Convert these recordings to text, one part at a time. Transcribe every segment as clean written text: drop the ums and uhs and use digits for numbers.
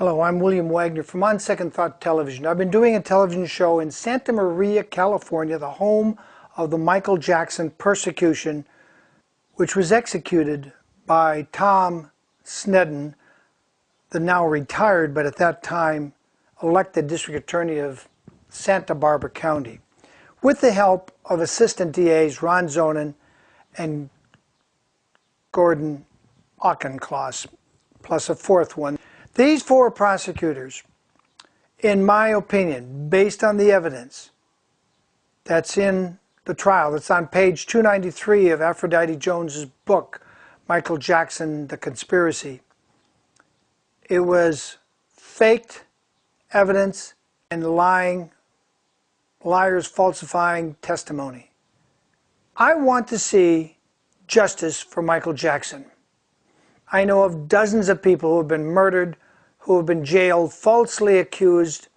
Hello, I'm William Wagener from On Second Thought Television. I've been doing a television show in Santa Maria, California, the home of the Michael Jackson persecution, which was executed by Tom Sneddon, the now retired, but at that time elected District Attorney of Santa Barbara County, with the help of Assistant DAs Ron Zonen and Gordon Auchincloss, plus a fourth one. These four prosecutors, in my opinion, based on the evidence that's in the trial, that's on page 293 of Aphrodite Jones's book, Michael Jackson, The Conspiracy, it was faked evidence and liars falsifying testimony. I want to see justice for Michael Jackson. I know of dozens of people who have been murdered, who have been jailed, falsely accused,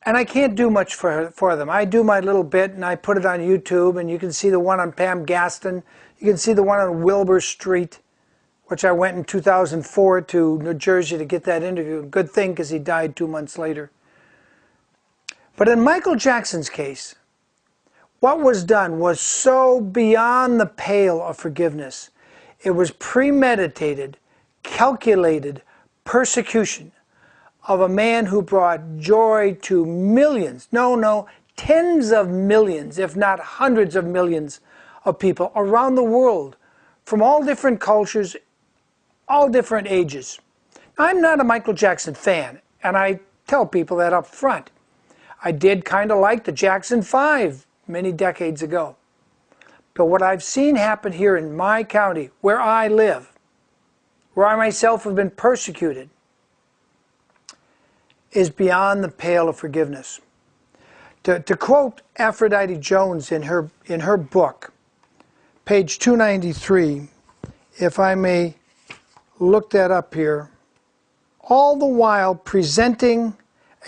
and I can't do much for them. I do my little bit and I put it on YouTube, and you can see the one on Pam Gaston. You can see the one on Wilbur Street, which I went in 2004 to New Jersey to get that interview. Good thing, because he died 2 months later. But in Michael Jackson's case, what was done was so beyond the pale of forgiveness. It was premeditated, calculated persecution of a man who brought joy to millions, tens of millions, if not hundreds of millions of people around the world, from all different cultures, all different ages. I'm not a Michael Jackson fan, and I tell people that up front. I did kind of like the Jackson 5 many decades ago. But what I've seen happen here in my county, where I live, where I myself have been persecuted, is beyond the pale of forgiveness. To quote Aphrodite Jones in her book, page 293, if I may look that up here, all the while presenting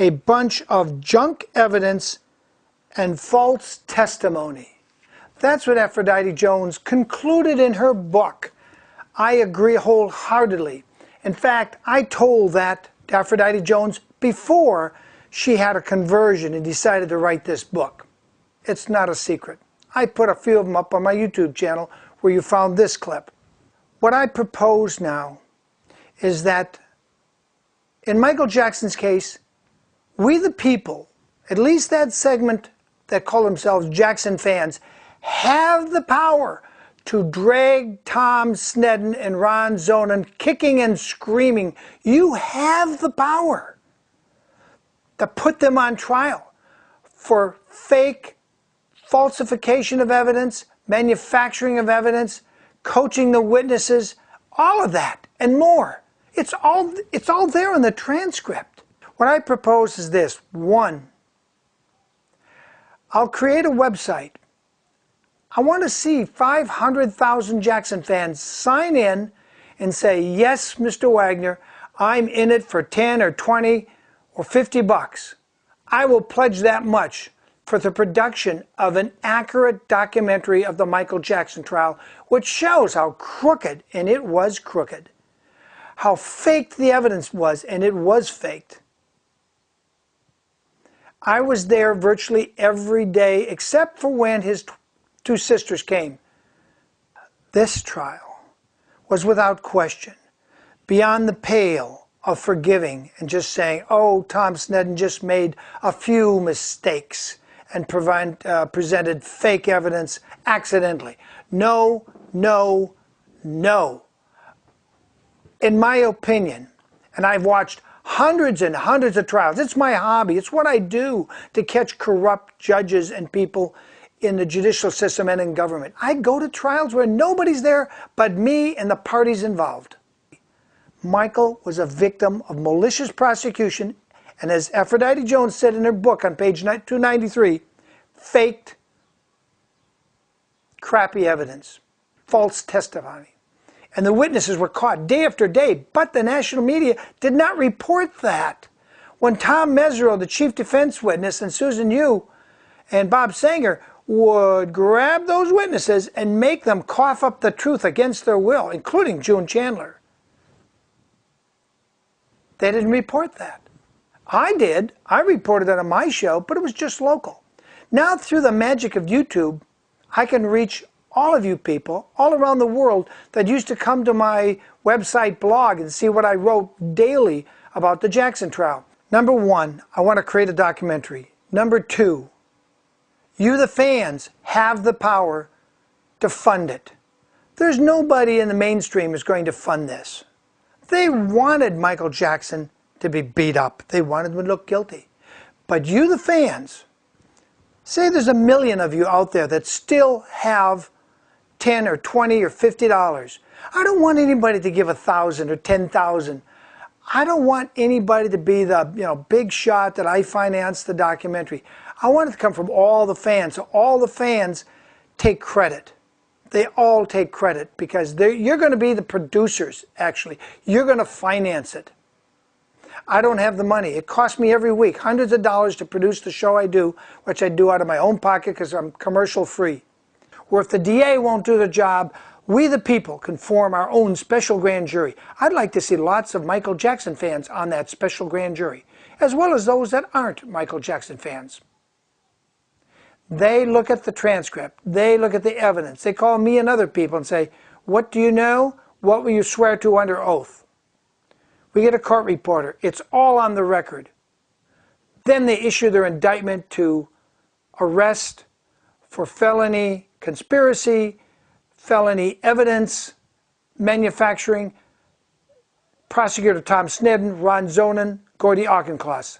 a bunch of junk evidence and false testimony. That's what Aphrodite Jones concluded in her book. I agree wholeheartedly. In fact, I told that to Aphrodite Jones before she had a conversion and decided to write this book. It's not a secret. I put a few of them up on my YouTube channel where you found this clip. What I propose now is that in Michael Jackson's case, we the people, at least that segment that call themselves Jackson fans, have the power to drag Tom Sneddon and Ron Zonen kicking and screaming. You have the power to put them on trial for fake falsification of evidence, manufacturing of evidence, coaching the witnesses, all of that and more. It's all there in the transcript. What I propose is this. One, I'll create a website. I want to see 500,000 Jackson fans sign in and say, yes, Mr. Wagener, I'm in it for 10 or 20 or 50 bucks. I will pledge that much for the production of an accurate documentary of the Michael Jackson trial, which shows how crooked, and it was crooked, how faked the evidence was, and it was faked. I was there virtually every day except for when his two sisters came. This trial was without question beyond the pale of forgiving and just saying, oh, Tom Sneddon just made a few mistakes and presented fake evidence accidentally. No, no, no. In my opinion, and I've watched hundreds and hundreds of trials. It's my hobby. It's what I do to catch corrupt judges and people in the judicial system and in government. I go to trials where nobody's there but me and the parties involved. Michael was a victim of malicious prosecution, and as Aphrodite Jones said in her book on page 293, faked, crappy evidence, false testimony. And the witnesses were caught day after day, but the national media did not report that. When Tom Mesereau, the chief defense witness, and Susan Yu and Bob Sanger would grab those witnesses and make them cough up the truth against their will, including June Chandler, They didn't report that. I did. I reported that on my show, but it was just local. Now, through the magic of YouTube, I can reach all of you people all around the world that used to come to my website blog and see what I wrote daily about the Jackson trial. Number one, I want to create a documentary. Number two, you, the fans, have the power to fund it. There's nobody in the mainstream who's going to fund this. They wanted Michael Jackson to be beat up. They wanted him to look guilty. But you, the fans, say there's 1 million of you out there that still have $10 or $20 or $50. I don't want anybody to give 1,000 or 10,000. I don't want anybody to be the big shot that I financed the documentary. I want it to come from all the fans. So all the fans take credit. They all take credit because you're going to be the producers, actually. You're going to finance it. I don't have the money. It costs me every week hundreds of dollars to produce the show I do, which I do out of my own pocket because I'm commercial free. Or if the DA won't do the job, we the people can form our own special grand jury. I'd like to see lots of Michael Jackson fans on that special grand jury, as well as those that aren't Michael Jackson fans. They look at the transcript. They look at the evidence. They call me and other people and say, what do you know? What will you swear to under oath? We get a court reporter. It's all on the record. Then they issue their indictment to arrest for felony conspiracy, felony evidence manufacturing, prosecutor Tom Snedden, Ron Zonen, Gordy Auchincloss.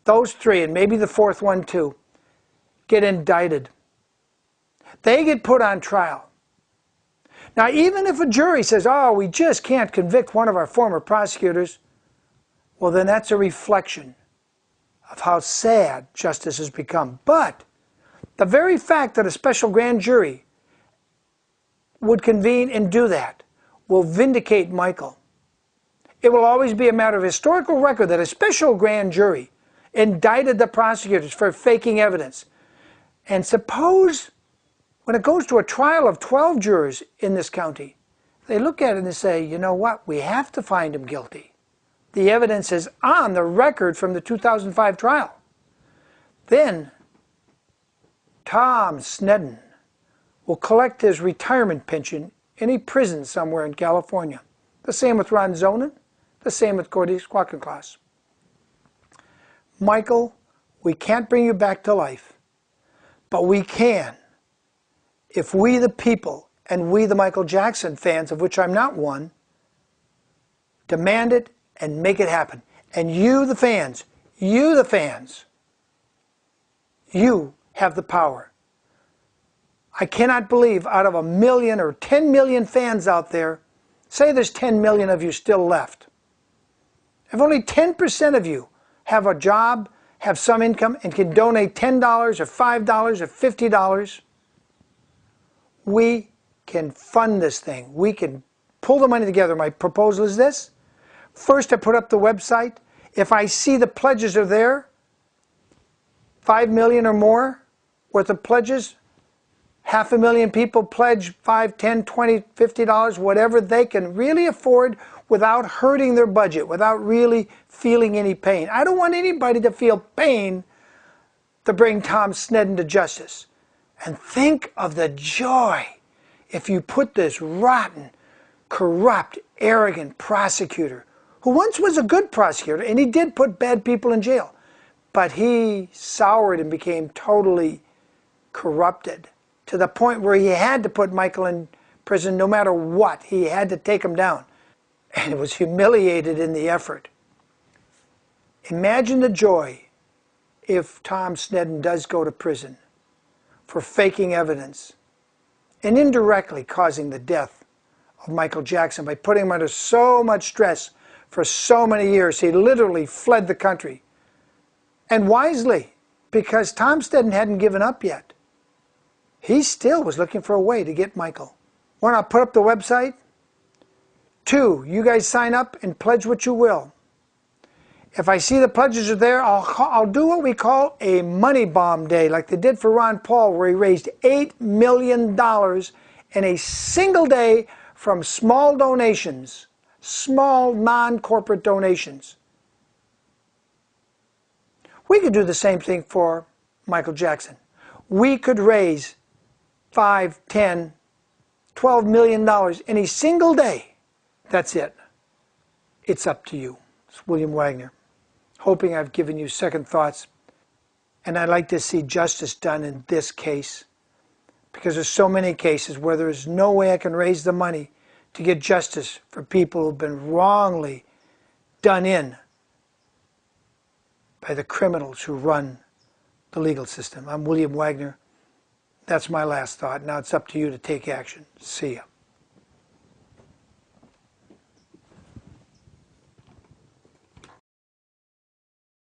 Those three, and maybe the fourth one too, get indicted. They get put on trial. Now, even if a jury says, oh, we just can't convict one of our former prosecutors, well, then that's a reflection of how sad justice has become. But the very fact that a special grand jury would convene and do that will vindicate Michael. It will always be a matter of historical record that a special grand jury indicted the prosecutors for faking evidence. And suppose when it goes to a trial of 12 jurors in this county, they look at it and they say, you know what, we have to find him guilty. The evidence is on the record from the 2005 trial. Then Tom Snedden will collect his retirement pension in a prison somewhere in California. The same with Ron Zonen, the same with Gordy Auchincloss. Michael, we can't bring you back to life, but we can if we the people, and we the Michael Jackson fans, of which I'm not one, demand it and make it happen. And you the fans, you have the power. I cannot believe out of 1 million or 10 million fans out there, say there's 10 million of you still left. If only 10% of you have a job, have some income, and can donate $10 or $5 or $50, we can fund this thing. We can pull the money together. My proposal is this. First, I put up the website. If I see the pledges are there, 5 million or more worth of pledges, 500,000 people pledge $5, $10, $20, $50, whatever they can really afford without hurting their budget, without really feeling any pain. I don't want anybody to feel pain to bring Tom Snedden to justice. And think of the joy if you put this rotten, corrupt, arrogant prosecutor, who once was a good prosecutor, and he did put bad people in jail, but he soured and became totally corrupted to the point where he had to put Michael in prison no matter what. He had to take him down. And it was humiliated in the effort. Imagine the joy if Tom Snedden does go to prison for faking evidence and indirectly causing the death of Michael Jackson by putting him under so much stress for so many years. He literally fled the country. And wisely, because Tom Snedden hadn't given up yet. He still was looking for a way to get Michael. One, I'll put up the website. 2, you guys sign up and pledge what you will. If I see the pledges are there, I'll do what we call a money bomb day, like they did for Ron Paul, where he raised $8 million in a single day from small donations. small non-corporate donations. We could do the same thing for Michael Jackson. We could raise $5, $10, $12 million in a single day. That's it. It's up to you. It's William Wagener, hoping I've given you second thoughts. And I'd like to see justice done in this case, because there's so many cases where there's no way I can raise the money to get justice for people who've been wrongly done in by the criminals who run the legal system. I'm William Wagener. That's my last thought. Now it's up to you to take action. See ya.